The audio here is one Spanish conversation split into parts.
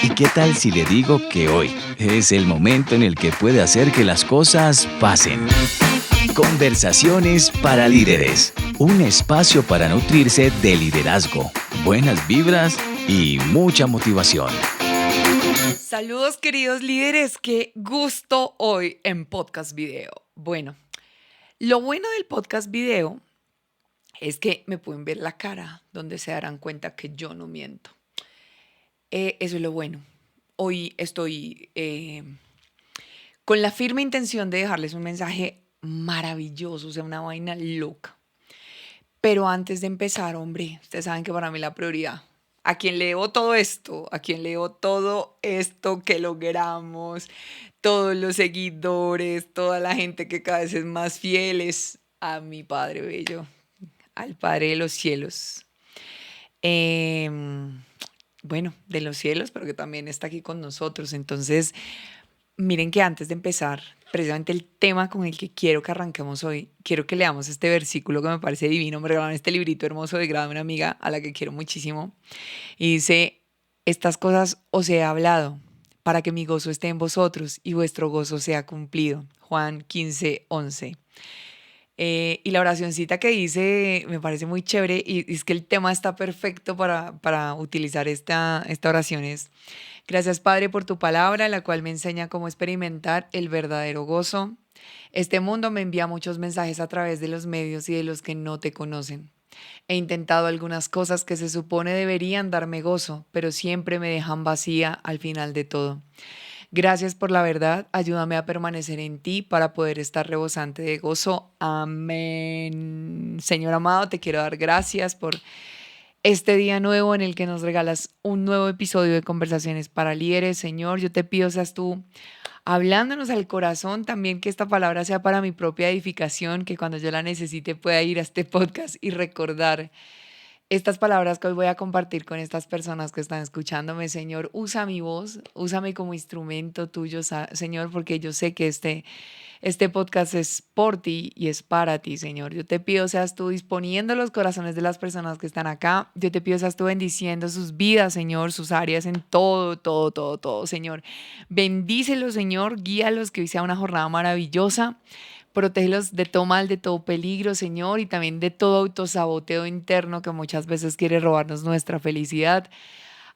¿Y qué tal si le digo que hoy es el momento en el que puede hacer que las cosas pasen? Conversaciones para líderes. Un espacio para nutrirse de liderazgo, buenas vibras y mucha motivación. Saludos queridos líderes, qué gusto hoy en podcast video. Bueno, lo bueno del podcast video es que me pueden ver la cara donde se darán cuenta que yo no miento. Eso es lo bueno. Hoy estoy con la firme intención de dejarles un mensaje maravilloso, o sea, una vaina loca. Pero antes de empezar, hombre, ustedes saben que para mí la prioridad, a quien le debo todo esto, a quien le debo todo esto que logramos, todos los seguidores, toda la gente que cada vez es más fiel, es a mi Padre Bello, al Padre de los cielos. Em, bueno, de los cielos, pero que también está aquí con nosotros. Entonces, miren que antes de empezar, precisamente el tema con el que quiero que arranquemos hoy, quiero que leamos este versículo que me parece divino. Me regalaron este librito hermoso de grado de una amiga a la que quiero muchísimo. Y dice, estas cosas os he hablado para que mi gozo esté en vosotros y vuestro gozo sea cumplido. Juan 15:11. Y la oracioncita que dice me parece muy chévere y es que el tema está perfecto para utilizar esta oración. Es: gracias, Padre, por tu palabra, la cual me enseña cómo experimentar el verdadero gozo. Este mundo me envía muchos mensajes a través de los medios y de los que no te conocen. He intentado algunas cosas que se supone deberían darme gozo, pero siempre me dejan vacía al final de todo. Gracias por la verdad, ayúdame a permanecer en ti para poder estar rebosante de gozo. Amén. Señor amado, te quiero dar gracias por este día nuevo en el que nos regalas un nuevo episodio de Conversaciones para Líderes. Señor, yo te pido seas tú hablándonos al corazón, también que esta palabra sea para mi propia edificación, que cuando yo la necesite pueda ir a este podcast y recordar estas palabras que hoy voy a compartir con estas personas que están escuchándome. Señor, usa mi voz, úsame como instrumento tuyo, Señor, porque yo sé que este podcast es por ti y es para ti, Señor. Yo te pido seas tú disponiendo los corazones de las personas que están acá. Yo te pido seas tú bendiciendo sus vidas, Señor, sus áreas en todo, todo, todo, todo, Señor. Bendícelos, Señor, guíalos, que hoy sea una jornada maravillosa. Protégelos de todo mal, de todo peligro, Señor, y también de todo autosaboteo interno que muchas veces quiere robarnos nuestra felicidad.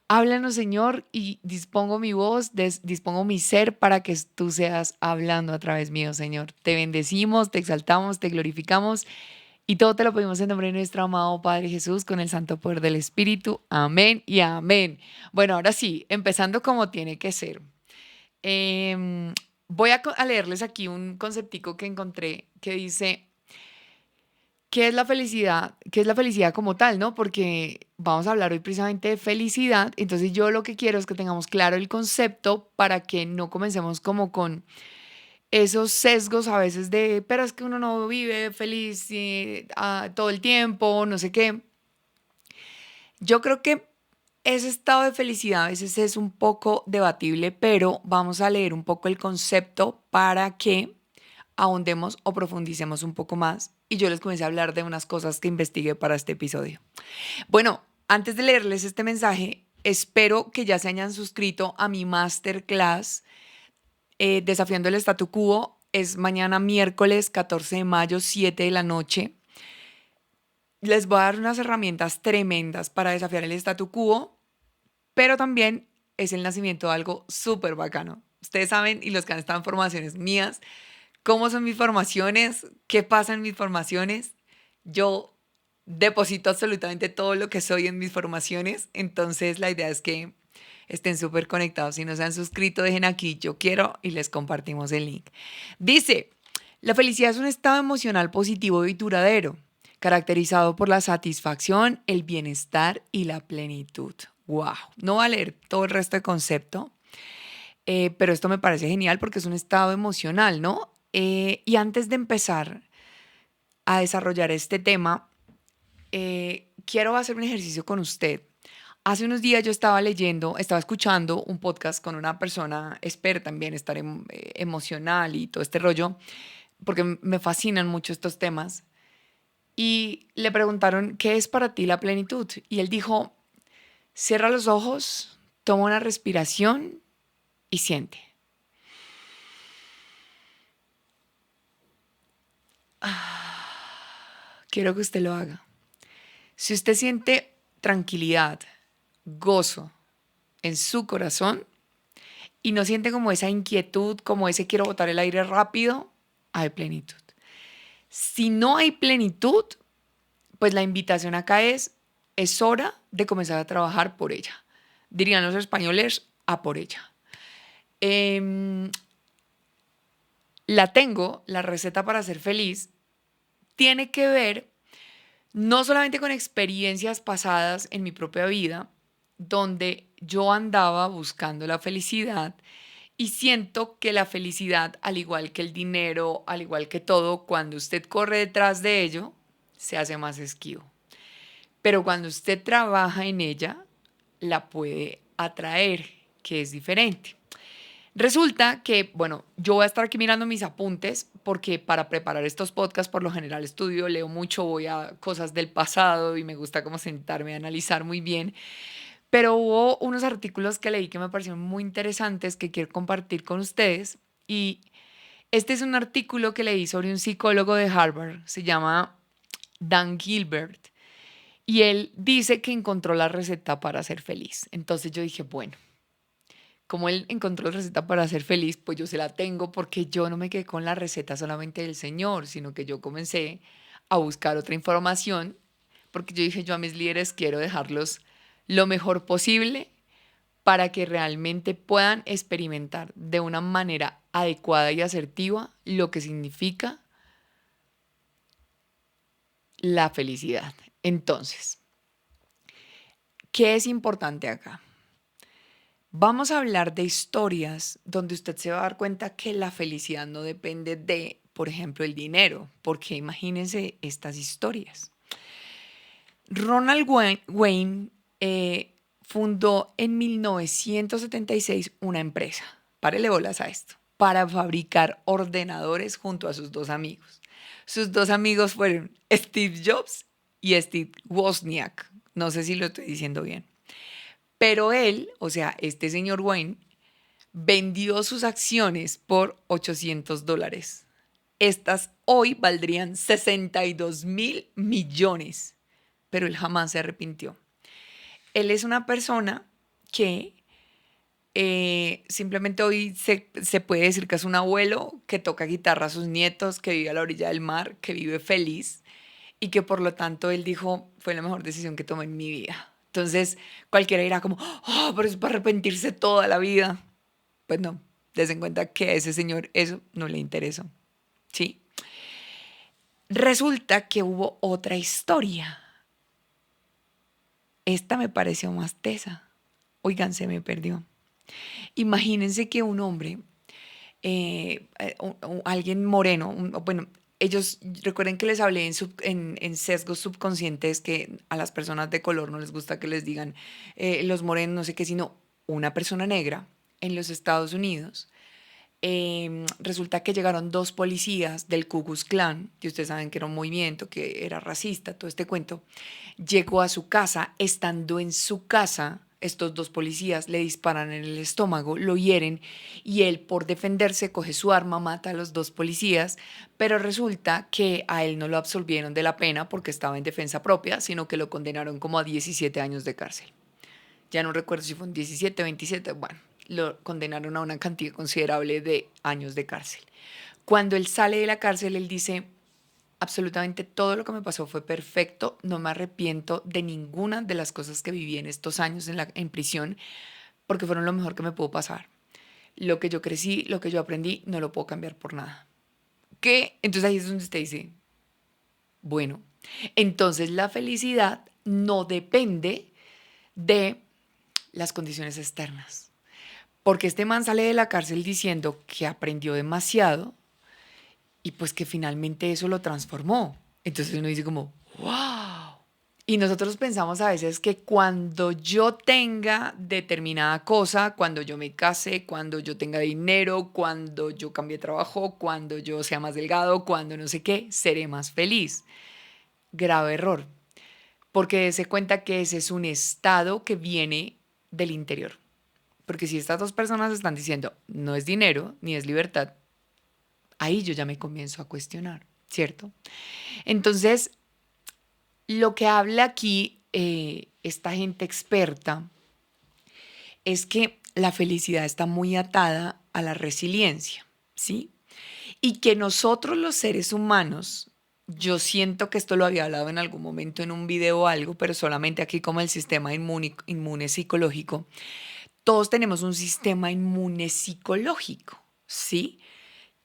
Háblanos, Señor, y dispongo mi voz, dispongo mi ser para que tú seas hablando a través mío, Señor. Te bendecimos, te exaltamos, te glorificamos y todo te lo pedimos en nombre de nuestro amado Padre Jesús, con el santo poder del Espíritu. Amén y amén. Bueno, ahora sí, empezando como tiene que ser. Em, Voy a leerles aquí un conceptico que encontré que dice: ¿qué es la felicidad? ¿Qué es la felicidad como tal, no? Porque vamos a hablar hoy precisamente de felicidad. Entonces yo lo que quiero es que tengamos claro el concepto para que no comencemos como con esos sesgos a veces de, pero es que uno no vive feliz todo el tiempo, no sé qué. Yo creo que ese estado de felicidad a veces es un poco debatible, pero vamos a leer un poco el concepto para que ahondemos o profundicemos un poco más y yo les comencé a hablar de unas cosas que investigué para este episodio. Bueno, antes de leerles este mensaje, espero que ya se hayan suscrito a mi masterclass Desafiando el Statu Quo. Es mañana miércoles 14 de mayo, 7 de la noche. Les voy a dar unas herramientas tremendas para desafiar el statu quo, pero también es el nacimiento de algo súper bacano. Ustedes saben, y los que han estado en formaciones mías, cómo son mis formaciones, qué pasa en mis formaciones. Yo deposito absolutamente todo lo que soy en mis formaciones, entonces la idea es que estén súper conectados. Si no se han suscrito, dejen aquí yo quiero y les compartimos el link. Dice: la felicidad es un estado emocional positivo y duradero, caracterizado por la satisfacción, el bienestar y la plenitud. Wow, no voy a leer todo el resto del concepto, pero esto me parece genial porque es un estado emocional, ¿no? Y antes de empezar a desarrollar este tema, quiero hacer un ejercicio con usted. Hace unos días yo estaba escuchando un podcast con una persona experta en bienestar emocional y todo este rollo, porque me fascinan mucho estos temas. Y le preguntaron: ¿qué es para ti la plenitud? Y él dijo: cierra los ojos, Toma una respiración y siente. Quiero que usted lo haga. Si usted siente tranquilidad, gozo en su corazón y no siente como esa inquietud, como ese quiero botar el aire rápido, hay plenitud. Si no hay plenitud, pues la invitación acá es hora de comenzar a trabajar por ella. Dirían los españoles, a por ella. La tengo, la receta para ser feliz, tiene que ver no solamente con experiencias pasadas en mi propia vida, donde yo andaba buscando la felicidad y siento que la felicidad, al igual que el dinero, al igual que todo, cuando usted corre detrás de ello, se hace más esquivo. Pero cuando usted trabaja en ella, la puede atraer, que es diferente. Resulta que, bueno, yo voy a estar aquí mirando mis apuntes porque para preparar estos podcasts por lo general estudio, leo mucho, voy a cosas del pasado y me gusta como sentarme a analizar muy bien. Pero hubo unos artículos que leí que me parecieron muy interesantes que quiero compartir con ustedes. Y este es un artículo que leí sobre un psicólogo de Harvard, se llama Dan Gilbert, y él dice que encontró la receta para ser feliz. Entonces yo dije, bueno, como él encontró la receta para ser feliz, pues yo se la tengo porque yo no me quedé con la receta solamente del Señor, sino que yo comencé a buscar otra información, porque yo dije, yo a mis líderes quiero dejarlos lo mejor posible para que realmente puedan experimentar de una manera adecuada y asertiva lo que significa la felicidad. Entonces, ¿qué es importante acá? Vamos a hablar de historias donde usted se va a dar cuenta que la felicidad no depende de, por ejemplo, el dinero, porque imagínense estas historias. Ronald Wayne fundó en 1976 una empresa, párele bolas a esto, para fabricar ordenadores junto a sus dos amigos. Sus dos amigos fueron Steve Jobs y Steve Wozniak. No sé si lo estoy diciendo bien. Pero él, o sea, este señor Wayne, vendió sus acciones por $800. Estas hoy valdrían 62.000 millones, pero él jamás se arrepintió. Él es una persona que simplemente hoy se puede decir que es un abuelo que toca guitarra a sus nietos, que vive a la orilla del mar, que vive feliz y que por lo tanto él dijo, fue la mejor decisión que tomé en mi vida. Entonces cualquiera dirá como, oh, pero es para arrepentirse toda la vida. Pues no, des en cuenta que a ese señor eso no le interesó, ¿sí? Resulta que hubo otra historia. Esta me pareció más tesa. Oigan, se me perdió. Imagínense que un hombre, alguien moreno, bueno, ellos, recuerden que les hablé en sesgos subconscientes que a las personas de color no les gusta que les digan los morenos, no sé qué, sino una persona negra en los Estados Unidos. Resulta que llegaron dos policías del Ku Klux Klan, que ustedes saben que era un movimiento, que era racista, todo este cuento. Llegó a su casa, estando en su casa, estos dos policías le disparan en el estómago, lo hieren y él por defenderse coge su arma, mata a los dos policías, pero resulta que a él no lo absolvieron de la pena porque estaba en defensa propia, sino que lo condenaron como a 17 años de cárcel. Ya no recuerdo si fueron 17, 27, bueno, lo condenaron a una cantidad considerable de años de cárcel. Cuando él sale de la cárcel, él dice, absolutamente todo lo que me pasó fue perfecto, no me arrepiento de ninguna de las cosas que viví en estos años en prisión, porque fueron lo mejor que me pudo pasar. Lo que yo crecí, lo que yo aprendí, no lo puedo cambiar por nada. ¿Qué? Entonces ahí es donde usted dice, bueno, entonces la felicidad no depende de las condiciones externas. Porque este man sale de la cárcel diciendo que aprendió demasiado y pues que finalmente eso lo transformó. Entonces uno dice como, wow. Y nosotros pensamos a veces que cuando yo tenga determinada cosa, cuando yo me case, cuando yo tenga dinero, cuando yo cambie de trabajo, cuando yo sea más delgado, cuando no sé qué, seré más feliz. Grave error. Porque se cuenta que ese es un estado que viene del interior. Porque si estas dos personas están diciendo no es dinero ni es libertad, ahí yo ya me comienzo a cuestionar, ¿cierto? Entonces, lo que habla aquí esta gente experta es que la felicidad está muy atada a la resiliencia, ¿sí? Y que nosotros los seres humanos, yo siento que esto lo había hablado en algún momento en un video o algo, pero solamente aquí como el sistema inmune psicológico, todos tenemos un sistema inmune psicológico, ¿sí?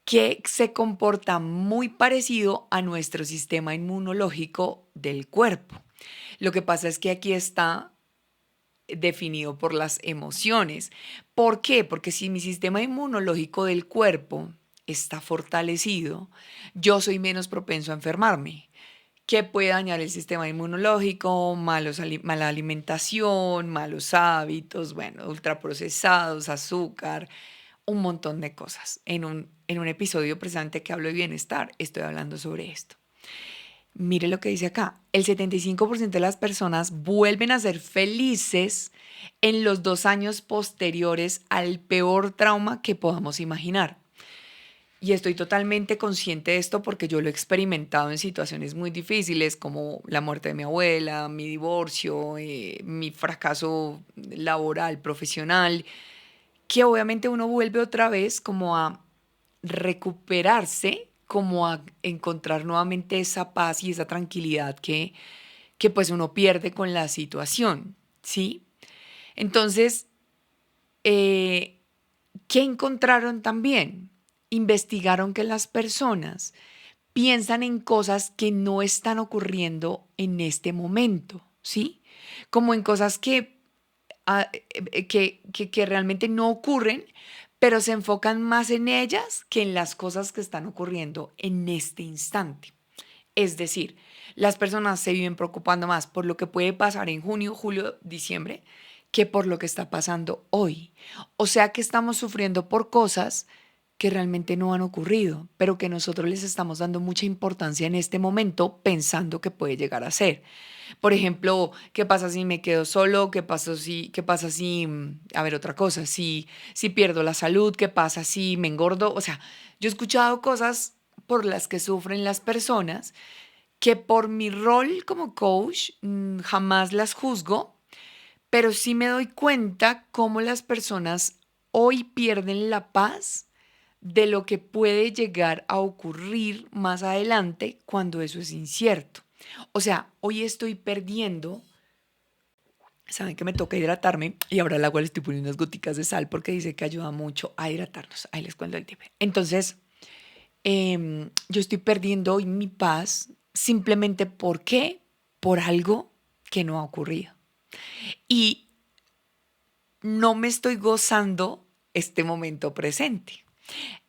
Que se comporta muy parecido a nuestro sistema inmunológico del cuerpo. Lo que pasa es que aquí está definido por las emociones. ¿Por qué? Porque si mi sistema inmunológico del cuerpo está fortalecido, yo soy menos propenso a enfermarme. ¿Qué puede dañar el sistema inmunológico? Mala alimentación, malos hábitos, bueno, ultraprocesados, azúcar, un montón de cosas. En un episodio precisamente que hablo de bienestar, estoy hablando sobre esto. Mire lo que dice acá. El 75% de las personas vuelven a ser felices en los 2 años posteriores al peor trauma que podamos imaginar. Y estoy totalmente consciente de esto porque yo lo he experimentado en situaciones muy difíciles como la muerte de mi abuela, mi divorcio, mi fracaso laboral, profesional, que obviamente uno vuelve otra vez como a recuperarse, como a encontrar nuevamente esa paz y esa tranquilidad que pues uno pierde con la situación, ¿sí? Entonces, eh, ¿qué encontraron también? Investigaron que las personas piensan en cosas que no están ocurriendo en este momento, ¿sí? Como en cosas que realmente no ocurren, pero se enfocan más en ellas que en las cosas que están ocurriendo en este instante. Es decir, las personas se viven preocupando más por lo que puede pasar en junio, julio, diciembre, que por lo que está pasando hoy. O sea que estamos sufriendo por cosas que realmente no han ocurrido, pero que nosotros les estamos dando mucha importancia en este momento pensando que puede llegar a ser. Por ejemplo, ¿qué pasa si me quedo solo? ¿Qué pasa si, a ver, otra cosa, si pierdo la salud? ¿Qué pasa si me engordo? O sea, yo he escuchado cosas por las que sufren las personas que por mi rol como coach jamás las juzgo, pero sí me doy cuenta cómo las personas hoy pierden la paz de lo que puede llegar a ocurrir más adelante cuando eso es incierto. O sea, hoy estoy perdiendo, saben que me toca hidratarme y ahora al agua le estoy poniendo unas goticas de sal porque dice que ayuda mucho a hidratarnos. Ahí les cuento el tip. Entonces, yo estoy perdiendo hoy mi paz simplemente porque por algo que no ha ocurrido. Y no me estoy gozando este momento presente.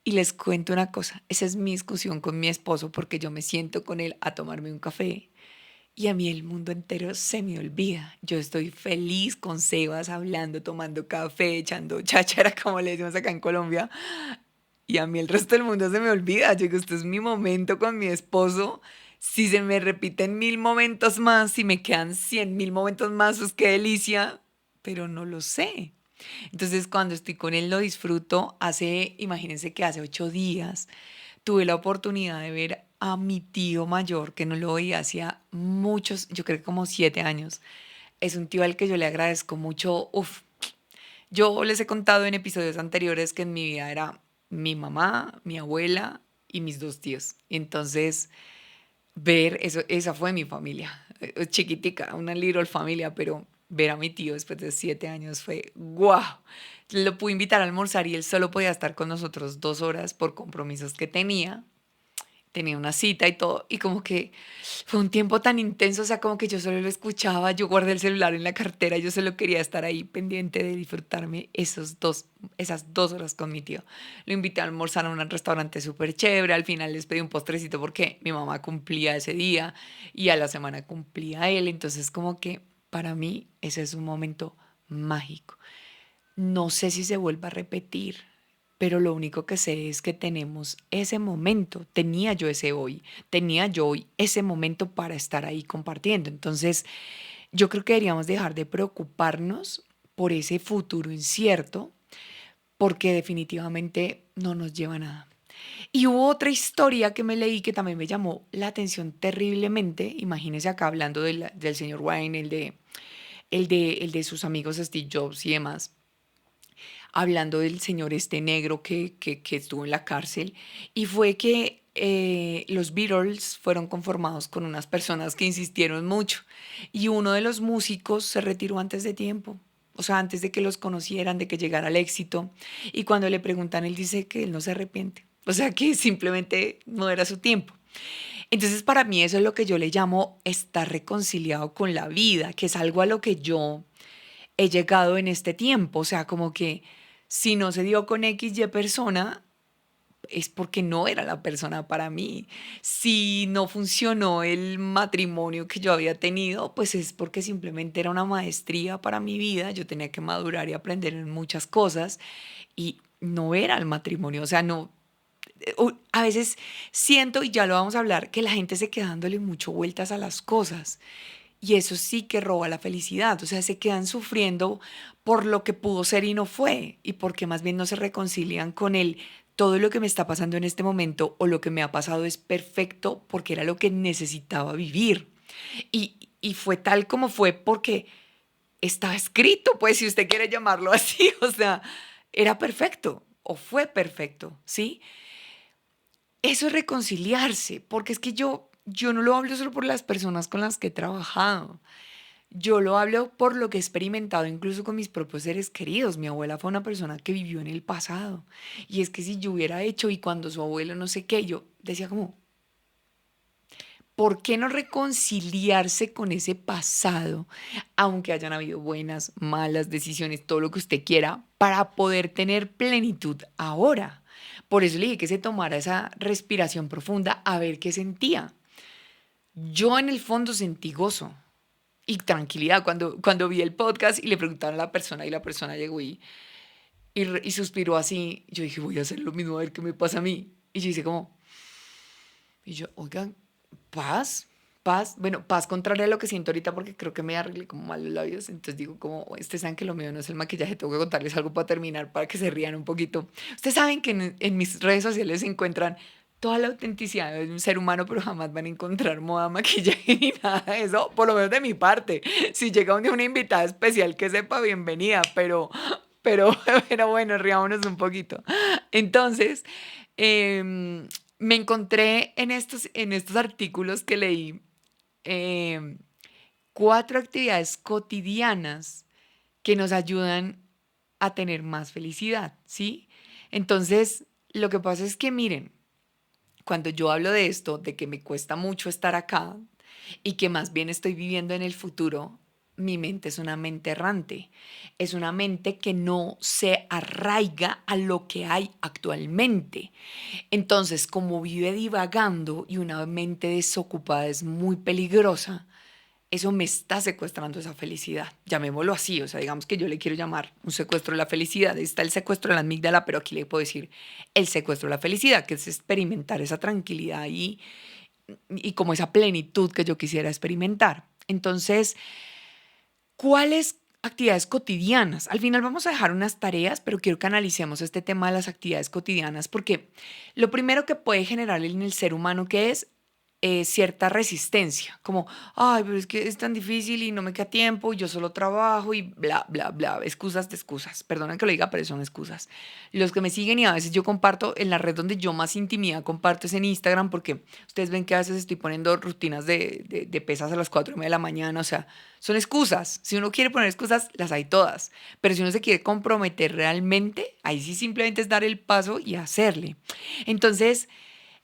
Y les cuento una cosa, esa es mi discusión con mi esposo porque yo me siento con él a tomarme un café y a mí el mundo entero se me olvida. Yo estoy feliz con Sebas hablando, tomando café, echando cháchara, como le decimos acá en Colombia, y a mí el resto del mundo se me olvida. Yo digo, este es mi momento con mi esposo. Si se me repiten 1000 momentos más, si me quedan 100.000 momentos más, pues qué delicia, pero no lo sé. Entonces, cuando estoy con él lo disfruto. Imagínense que hace 8 días tuve la oportunidad de ver a mi tío mayor, que no lo veía hacía muchos, yo creo que como 7 años. Es un tío al que yo le agradezco mucho. Uf, yo les he contado en episodios anteriores que en mi vida era mi mamá, mi abuela y mis 2 tíos. Entonces, ver eso, esa fue mi familia, chiquitica, una little familia, pero ver a mi tío después de 7 años fue guau. Lo pude invitar a almorzar y él solo podía estar con nosotros 2 horas por compromisos que tenía una cita y todo, y como que fue un tiempo tan intenso, o sea, como que yo solo lo escuchaba, yo guardé el celular en la cartera, yo solo quería estar ahí pendiente de disfrutarme esas 2 horas con mi tío. Lo invité a almorzar a un restaurante súper chévere, al final les pedí un postrecito porque mi mamá cumplía ese día y a la semana cumplía él, entonces como que para mí ese es un momento mágico. No sé si se vuelva a repetir, pero lo único que sé es que tenemos ese momento. Tenía yo hoy ese momento para estar ahí compartiendo. Entonces, yo creo que deberíamos dejar de preocuparnos por ese futuro incierto, porque definitivamente no nos lleva a nada. Y hubo otra historia que me leí que también me llamó la atención terriblemente. Imagínense acá hablando del señor Wayne, el de sus amigos Steve Jobs y demás, hablando del señor este negro que estuvo en la cárcel, y fue que los Beatles fueron conformados con unas personas que insistieron mucho, y uno de los músicos se retiró antes de tiempo, o sea, antes de que los conocieran, de que llegara el éxito, y cuando le preguntan, él dice que él no se arrepiente, o sea, que simplemente no era su tiempo. Entonces, para mí eso es lo que yo le llamo estar reconciliado con la vida, que es algo a lo que yo he llegado en este tiempo. O sea, como que si no se dio con X, Y persona, es porque no era la persona para mí. Si no funcionó el matrimonio que yo había tenido, pues es porque simplemente era una maestría para mi vida. Yo tenía que madurar y aprender en muchas cosas y no era el matrimonio. O sea, no. A veces siento, y ya lo vamos a hablar, que la gente se queda dándole mucho vueltas a las cosas. Y eso sí que roba la felicidad. O sea, se quedan sufriendo por lo que pudo ser y no fue. Y porque más bien no se reconcilian con él. Todo lo que me está pasando en este momento o lo que me ha pasado es perfecto porque era lo que necesitaba vivir. Y fue tal como fue porque estaba escrito, pues si usted quiere llamarlo así. O sea, era perfecto o fue perfecto, ¿sí? Eso es reconciliarse, porque es que yo no lo hablo solo por las personas con las que he trabajado. Yo lo hablo por lo que he experimentado incluso con mis propios seres queridos. Mi abuela fue una persona que vivió en el pasado. Y es que si yo hubiera hecho y cuando su abuelo no sé qué, yo decía como, ¿por qué no reconciliarse con ese pasado, aunque hayan habido buenas, malas decisiones, todo lo que usted quiera, para poder tener plenitud ahora? Por eso le dije que se tomara esa respiración profunda a ver qué sentía. Yo en el fondo sentí gozo y tranquilidad cuando vi el podcast y le preguntaron a la persona y la persona llegó y suspiró así. Yo dije, voy a hacer lo mismo a ver qué me pasa a mí. Y yo hice como, y yo, oigan, paz, paz. Bueno, paz contraria a lo que siento ahorita porque creo que me arreglé como mal los labios. Entonces digo como, ustedes saben que lo mío no es el maquillaje, tengo que contarles algo para terminar, para que se rían un poquito. Ustedes saben que en mis redes sociales se encuentran toda la autenticidad de un ser humano, pero jamás van a encontrar moda, maquillaje ni nada de eso, por lo menos de mi parte. Si llega un día una invitada especial que sepa, bienvenida, pero, pero bueno, riámonos un poquito. Entonces, em, me encontré en estos artículos que leí em, 4 actividades cotidianas que nos ayudan a tener más felicidad, ¿sí? Entonces, lo que pasa es que miren, cuando yo hablo de esto, de que me cuesta mucho estar acá y que más bien estoy viviendo en el futuro, mi mente es una mente errante. Es una mente que no se arraiga a lo que hay actualmente. Entonces, como vive divagando y una mente desocupada es muy peligrosa, eso me está secuestrando esa felicidad. Llamémoslo así, o sea, digamos que yo le quiero llamar un secuestro de la felicidad. Está el secuestro de la amígdala, pero aquí le puedo decir el secuestro de la felicidad, que es experimentar esa tranquilidad y como esa plenitud que yo quisiera experimentar. Entonces, ¿cuáles actividades cotidianas? Al final vamos a dejar unas tareas, pero quiero que analicemos este tema de las actividades cotidianas, porque lo primero que puede generar en el ser humano que es cierta resistencia, como, ay, pero es que es tan difícil y no me queda tiempo, y yo solo trabajo y bla, bla, bla, excusas de excusas. Perdona que lo diga, pero son excusas. Los que me siguen y a veces yo comparto en la red donde yo más intimidad comparto es en Instagram, porque ustedes ven que a veces estoy poniendo rutinas de pesas a las 4:30 de la mañana, o sea, son excusas. Si uno quiere poner excusas, las hay todas. Pero si uno se quiere comprometer realmente, ahí sí simplemente es dar el paso y hacerle. Entonces,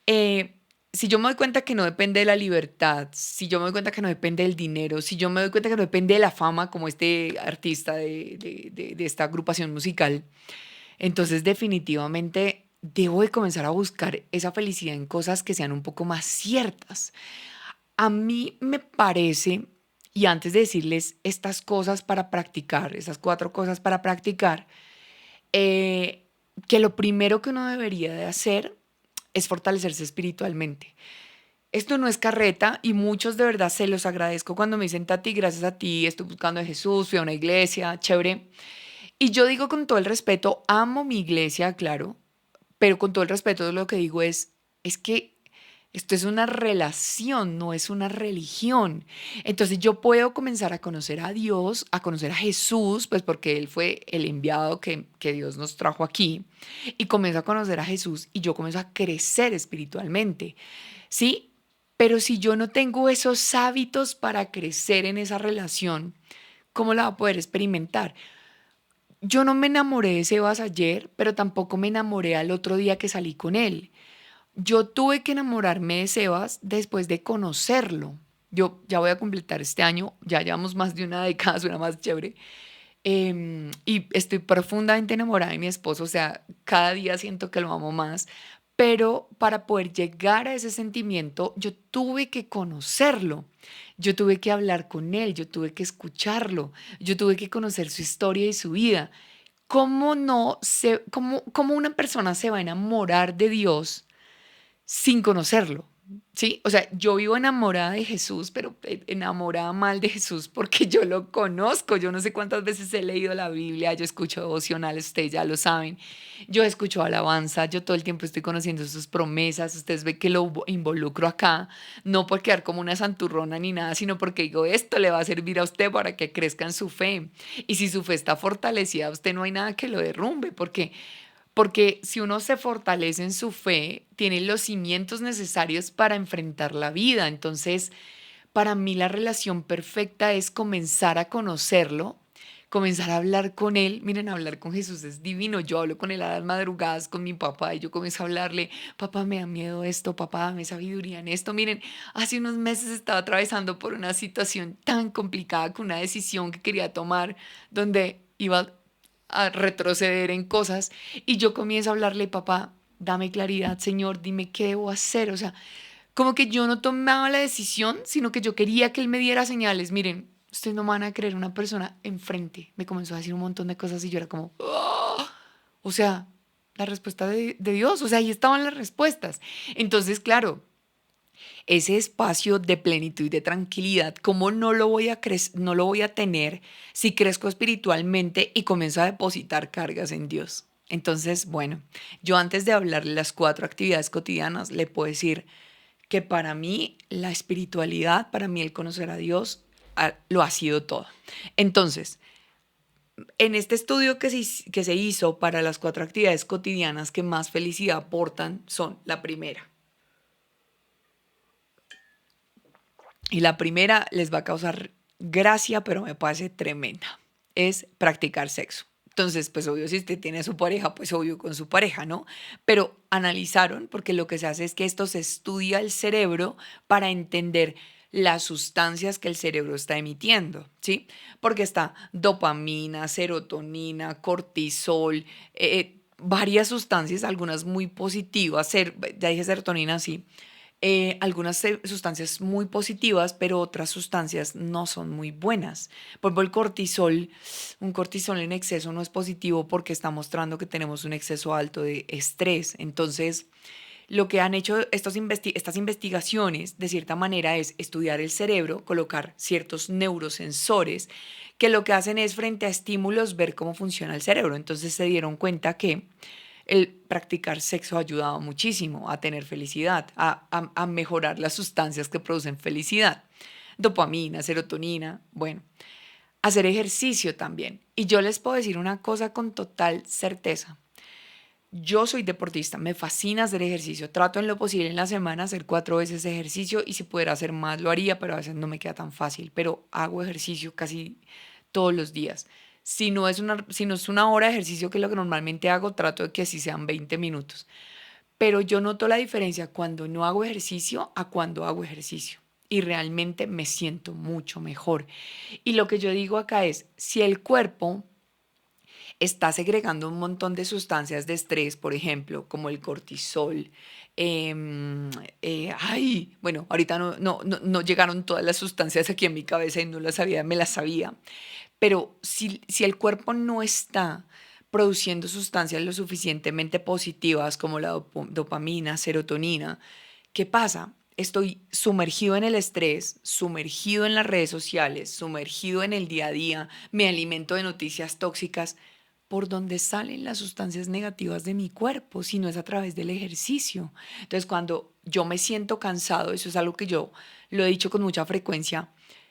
eh, si yo me doy cuenta que no depende de la libertad, si yo me doy cuenta que no depende del dinero, si yo me doy cuenta que no depende de la fama, como este artista de esta agrupación musical, entonces definitivamente debo de comenzar a buscar esa felicidad en cosas que sean un poco más ciertas. A mí me parece, y antes de decirles estas cosas para practicar, esas 4 cosas para practicar, eh, que lo primero que uno debería de hacer es fortalecerse espiritualmente. esto no es carreta y muchos de verdad se los agradezco cuando me dicen, Tati, gracias a ti, estoy buscando a Jesús, fui a una iglesia, chévere. Y yo digo con todo el respeto, amo mi iglesia, claro, pero con todo el respeto lo que digo es que esto es una relación, no es una religión. Entonces yo puedo comenzar a conocer a Dios, a conocer a Jesús, pues porque Él fue el enviado que Dios nos trajo aquí, y comienzo a conocer a Jesús y yo comienzo a crecer espiritualmente, ¿sí? Pero si yo no tengo esos hábitos para crecer en esa relación, ¿cómo la va a poder experimentar? Yo no me enamoré de Sebas ayer, pero tampoco me enamoré al otro día que salí con él. Yo tuve que enamorarme de Sebas después de conocerlo. Yo ya voy a completar este año, ya llevamos más de una década, suena más chévere. Y estoy profundamente enamorada de mi esposo, o sea, cada día siento que lo amo más, pero para poder llegar a ese sentimiento, yo tuve que conocerlo, yo tuve que hablar con él, yo tuve que escucharlo, yo tuve que conocer su historia y su vida. ¿Cómo no se, cómo una persona se va a enamorar de Dios sin conocerlo? Sí, o sea, yo vivo enamorada de Jesús, pero enamorada mal de Jesús porque yo lo conozco. Yo no sé cuántas veces he leído la Biblia, yo escucho devocionales, ustedes ya lo saben. Yo escucho alabanza, yo todo el tiempo estoy conociendo sus promesas. Ustedes ven que lo involucro acá, no por quedar como una santurrona ni nada, sino porque digo, esto le va a servir a usted para que crezca en su fe. Y si su fe está fortalecida, usted no hay nada que lo derrumbe, porque si uno se fortalece en su fe, tiene los cimientos necesarios para enfrentar la vida. Entonces, para mí la relación perfecta es comenzar a conocerlo, comenzar a hablar con él. Miren, hablar con Jesús es divino. Yo hablo con él a las madrugadas con mi papá y yo comienzo a hablarle, papá, me da miedo esto, papá, dame sabiduría en esto. Miren, hace unos meses estaba atravesando por una situación tan complicada con una decisión que quería tomar donde iba a retroceder en cosas y yo comienzo a hablarle, papá, dame claridad, Señor, dime qué debo hacer. O sea, como que yo no tomaba la decisión, sino que yo quería que él me diera señales. Miren, ustedes no me van a creer, una persona enfrente me comenzó a decir un montón de cosas y yo era como, "Ah". O sea, la respuesta de Dios, o sea, ahí estaban las respuestas. Entonces, claro, ese espacio de plenitud y de tranquilidad, ¿cómo no lo voy a no lo voy a tener si crezco espiritualmente y comienzo a depositar cargas en Dios? Entonces, bueno, yo antes de hablarle las 4 actividades cotidianas, le puedo decir que para mí la espiritualidad, para mí el conocer a Dios, lo ha sido todo. Entonces, en este estudio que se hizo para las 4 actividades cotidianas que más felicidad aportan son la primera. Y la primera les va a causar gracia, pero me parece tremenda. Es practicar sexo. Entonces, pues obvio, si usted tiene a su pareja, pues obvio con su pareja, ¿no? Pero analizaron, porque lo que se hace es que esto se estudia el cerebro para entender las sustancias que el cerebro está emitiendo, ¿sí? Porque está dopamina, serotonina, cortisol, varias sustancias, algunas muy positivas, ya dije serotonina, sí, algunas sustancias muy positivas, pero otras sustancias no son muy buenas. Por ejemplo, el cortisol, un cortisol en exceso no es positivo porque está mostrando que tenemos un exceso alto de estrés. Entonces, lo que han hecho estas investigaciones, de cierta manera, es estudiar el cerebro, colocar ciertos neurosensores que lo que hacen es, frente a estímulos, ver cómo funciona el cerebro. Entonces se dieron cuenta que el practicar sexo ha ayudado muchísimo a tener felicidad, a mejorar las sustancias que producen felicidad. Dopamina, serotonina, bueno, hacer ejercicio también. Y yo les puedo decir una cosa con total certeza. Yo soy deportista, me fascina hacer ejercicio. Trato en lo posible en la semana hacer 4 veces ejercicio y si pudiera hacer más lo haría, pero a veces no me queda tan fácil. Pero hago ejercicio casi todos los días. Si no es una hora de ejercicio, que es lo que normalmente hago, trato de que así sean 20 minutos. Pero yo noto la diferencia cuando no hago ejercicio a cuando hago ejercicio. Y realmente me siento mucho mejor. Y lo que yo digo acá es, si el cuerpo está segregando un montón de sustancias de estrés, por ejemplo, como el cortisol. Bueno, ahorita no llegaron todas las sustancias aquí en mi cabeza y no las sabía, me las sabía. Pero si el cuerpo no está produciendo sustancias lo suficientemente positivas como la dopamina, serotonina, ¿qué pasa? estoy sumergido en el estrés, sumergido en las redes sociales, sumergido en el día a día, me alimento de noticias tóxicas, ¿por dónde salen las sustancias negativas de mi cuerpo si no es a través del ejercicio? Entonces, cuando yo me siento cansado, eso es algo que yo lo he dicho con mucha frecuencia,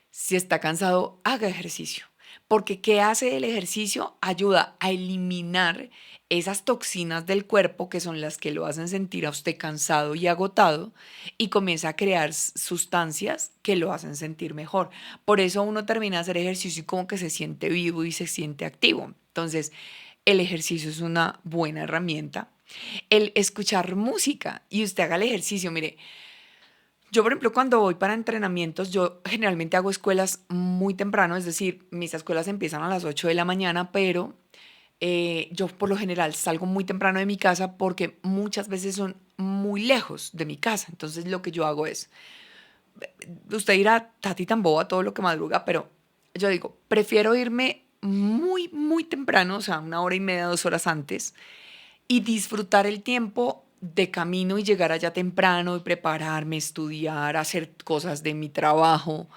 si está cansado, haga ejercicio. Porque ¿qué hace el ejercicio? Ayuda a eliminar esas toxinas del cuerpo que son las que lo hacen sentir a usted cansado y agotado y comienza a crear sustancias que lo hacen sentir mejor. Por eso uno termina de hacer ejercicio y como que se siente vivo y se siente activo. Entonces, el ejercicio es una buena herramienta. El escuchar música y usted haga el ejercicio, mire, yo, por ejemplo, cuando voy para entrenamientos, yo generalmente hago escuelas muy temprano, es decir, mis escuelas empiezan a las 8 de la mañana, pero yo por lo general salgo muy temprano de mi casa porque muchas veces son muy lejos de mi casa. Entonces lo que yo hago es, usted dirá, Tati tan boba todo lo que madruga, pero yo digo, prefiero irme muy, muy temprano, o sea, 1 hora y media, 2 horas antes, y disfrutar el tiempo de camino y llegar allá temprano y prepararme, estudiar, hacer cosas de mi trabajo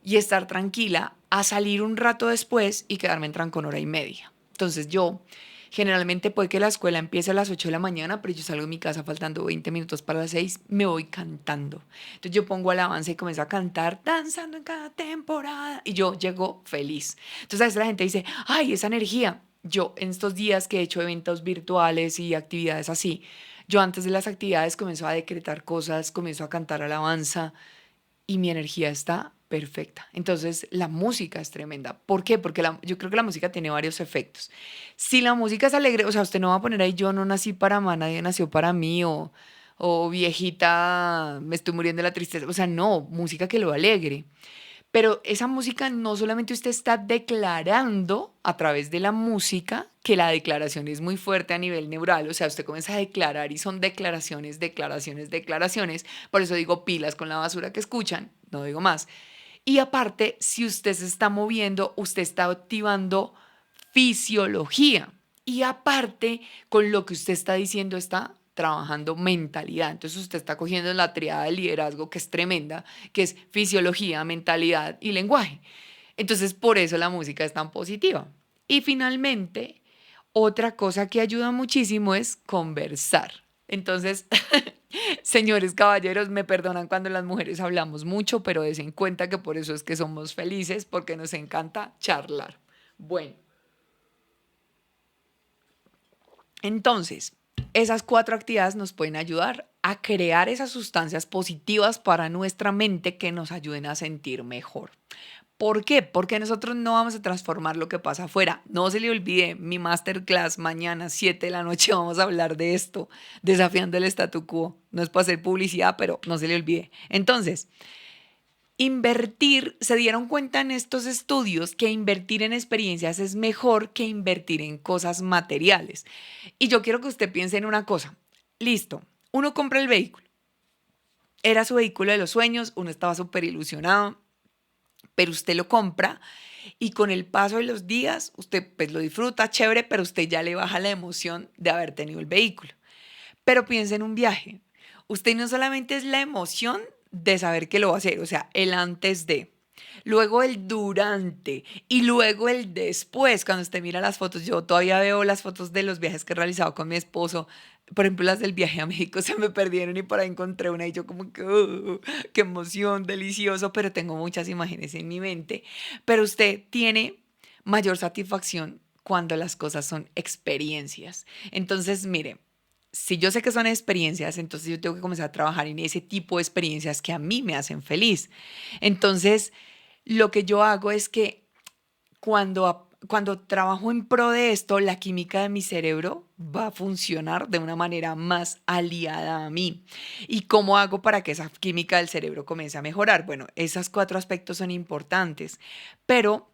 y estar tranquila a salir un rato después y quedarme en trancón 1 hora y media. Entonces yo generalmente puede que la escuela empiece a las 8 de la mañana, pero yo salgo de mi casa faltando 20 minutos para las 6, me voy cantando. Entonces yo pongo alabanza y comienzo a cantar, danzando en cada temporada, y yo llego feliz. Entonces a veces la gente dice, ay, esa energía. Yo en estos días que he hecho eventos virtuales y actividades así, yo antes de las actividades comienzo a decretar cosas, comienzo a cantar alabanza, y mi energía está perfecta. Entonces, la música es tremenda. ¿Por qué? Porque yo creo que la música tiene varios efectos. Si la música es alegre, o sea, usted no va a poner ahí, yo no nací para más, nadie nació para mí, o viejita, me estoy muriendo de la tristeza. O sea, no, música que lo alegre. Pero esa música no solamente usted está declarando a través de la música, que la declaración es muy fuerte a nivel neural, o sea, usted comienza a declarar y son declaraciones, declaraciones, declaraciones, por eso digo pilas con la basura que escuchan, no digo más. Y aparte, si usted se está moviendo, usted está activando fisiología. Y aparte, con lo que usted está diciendo, está trabajando mentalidad. Entonces usted está cogiendo la triada del liderazgo, que es tremenda, que es fisiología, mentalidad y lenguaje. Entonces por eso la música es tan positiva. Y finalmente, otra cosa que ayuda muchísimo es conversar. Entonces, señores caballeros, me perdonan cuando las mujeres hablamos mucho, pero des en cuenta que por eso es que somos felices, porque nos encanta charlar. Bueno, entonces, esas 4 actividades nos pueden ayudar a crear esas sustancias positivas para nuestra mente que nos ayuden a sentir mejor. ¿Por qué? Porque nosotros no vamos a transformar lo que pasa afuera. No se le olvide, mi masterclass mañana 7 de la noche vamos a hablar de esto, desafiando el statu quo. No es para hacer publicidad, pero no se le olvide. Entonces, invertir, se dieron cuenta en estos estudios que invertir en experiencias es mejor que invertir en cosas materiales. Y yo quiero que usted piense en una cosa. Listo, uno compra el vehículo. Era su vehículo de los sueños, uno estaba súper ilusionado, pero usted lo compra y con el paso de los días usted pues lo disfruta, chévere, pero usted ya le baja la emoción de haber tenido el vehículo. Pero piensa en un viaje. Usted no solamente es la emoción de saber que lo va a hacer, o sea, el antes de, luego el durante y luego el después. Cuando usted mira las fotos, yo todavía veo las fotos de los viajes que he realizado con mi esposo. Por ejemplo, las del viaje a México se me perdieron y por ahí encontré una y yo como que, qué emoción, delicioso, pero tengo muchas imágenes en mi mente. Pero usted tiene mayor satisfacción cuando las cosas son experiencias. Entonces, mire, si yo sé que son experiencias, entonces yo tengo que comenzar a trabajar en ese tipo de experiencias que a mí me hacen feliz. Entonces, lo que yo hago es que cuando trabajo en pro de esto, la química de mi cerebro va a funcionar de una manera más aliada a mí. ¿Y cómo hago para que esa química del cerebro comience a mejorar? Bueno, esos 4 aspectos son importantes, pero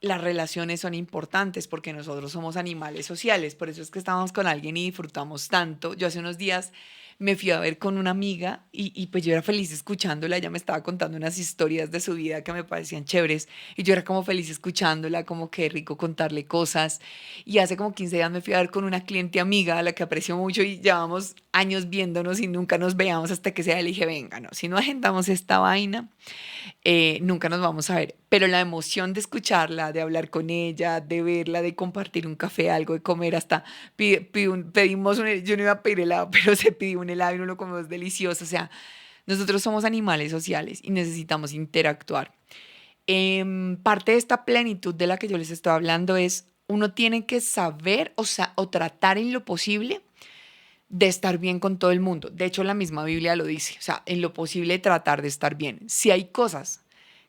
las relaciones son importantes porque nosotros somos animales sociales, por eso es que estamos con alguien y disfrutamos tanto. Yo hace unos días Me fui a ver con una amiga y pues yo era feliz escuchándola. Ella me estaba contando unas historias de su vida que me parecían chéveres y yo era como feliz escuchándola, como que rico contarle cosas. Y hace como 15 días me fui a ver con una cliente amiga a la que aprecio mucho y llevamos años viéndonos y nunca nos veíamos hasta que sea le dije, venga, no, si no agendamos esta vaina, nunca nos vamos a ver. Pero la emoción de escucharla, de hablar con ella, de verla, de compartir un café, algo de comer, hasta pedimos yo no iba a pedir helado, pero se pidió un helado y uno lo comemos delicioso. O sea, nosotros somos animales sociales y necesitamos interactuar. Parte de esta plenitud de la que yo les estoy hablando es, uno tiene que saber o tratar en lo posible de estar bien con todo el mundo. De hecho, la misma Biblia lo dice, o sea, en lo posible tratar de estar bien. Si hay cosas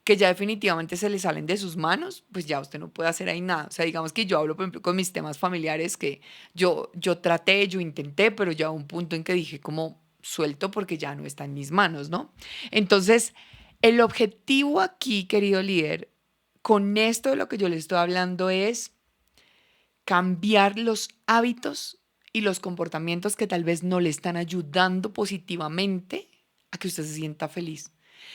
que ya definitivamente se le salen de sus manos, pues ya usted no puede hacer ahí nada. O sea, digamos que yo hablo, por ejemplo, con mis temas familiares que yo traté, yo intenté, pero ya a un punto en que dije como suelto porque ya no está en mis manos, ¿no? Entonces, el objetivo aquí, querido líder, con esto de lo que yo le estoy hablando es cambiar los hábitos y los comportamientos que tal vez no le están ayudando positivamente a que usted se sienta feliz.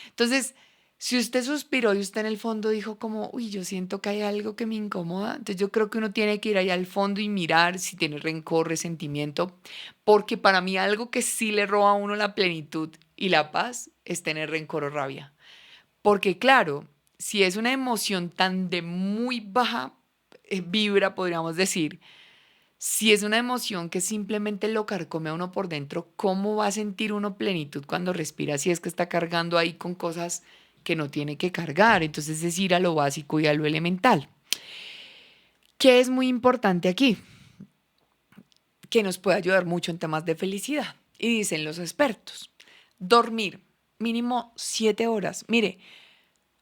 Entonces, si usted suspiró y usted en el fondo dijo como, uy, yo siento que hay algo que me incomoda, entonces yo creo que uno tiene que ir allá al fondo y mirar si tiene rencor, resentimiento, porque para mí algo que sí le roba a uno la plenitud y la paz es tener rencor o rabia. Porque claro, si es una emoción tan de muy baja vibra, podríamos decir, si es una emoción que simplemente lo carcome a uno por dentro, ¿cómo va a sentir uno plenitud cuando respira si es que está cargando ahí con cosas que no tiene que cargar? Entonces es ir a lo básico y a lo elemental. ¿Qué es muy importante aquí? Que nos puede ayudar mucho en temas de felicidad. Y dicen los expertos, dormir mínimo 7 horas. Mire,